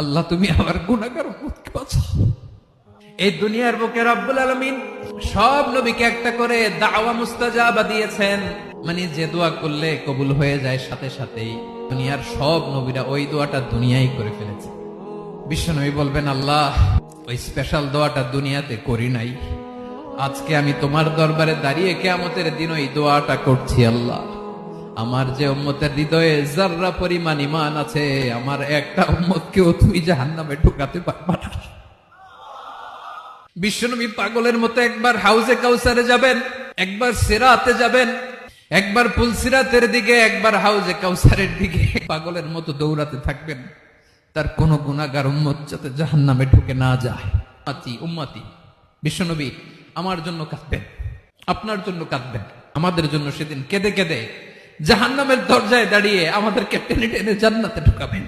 আল্লাহ তুমি আমার গুনাহগার উম্মতকে বাঁচাও। এই দুনিয়ার বুকে রব্বুল আলামিন সব নবীকে একটা করে দাওয়া মুস্তাজাবা দিয়েছেন, মানে যে দোয়া করলে কবুল হয়ে যায় সাথে সাথেই। দুনিয়ার সব নবীরা ওই দোয়াটা দুনিয়ায় করে ফেলেছে। বিশ্বনবী বলবেন, আল্লাহ ওই স্পেশাল দোয়াটা দুনিয়াতে করি নাই, আজকে আমি তোমার দরবারে দাঁড়িয়ে কিয়ামতের দিন ওই দোয়াটা করছি। আল্লাহ আমার যে উম্মতের হৃদয়ে যাররা পরিমাণ ঈমান আছে, আমার একটা উম্মতকেও তুমি জাহান্নামে ঢুকাতে পারবা না। বিশ্বনবী পাগলের মতো একবার হাউজে কাউসারে যাবেন, একবার সিরাতে যাবেন, একবার পুলসিরাতের দিকে, একবার হাউজে কাউসারের দিকে, পাগলের মতো দৌড়াতে থাকবেন, তার কোন গুনাহগার উম্মত যাতে জাহান্নামে ঢুকে না যায়। উম্মতি বিশ্বনবী আমার জন্য কাঁদবেন, আপনার জন্য কাঁদবেন, আমাদের জন্য সেদিন কেঁদে কেঁদে জাহান্নামের দরজায় দাঁড়িয়ে আমাদেরকে টেনে টেনে জান্নাতে ঢুকাবেন।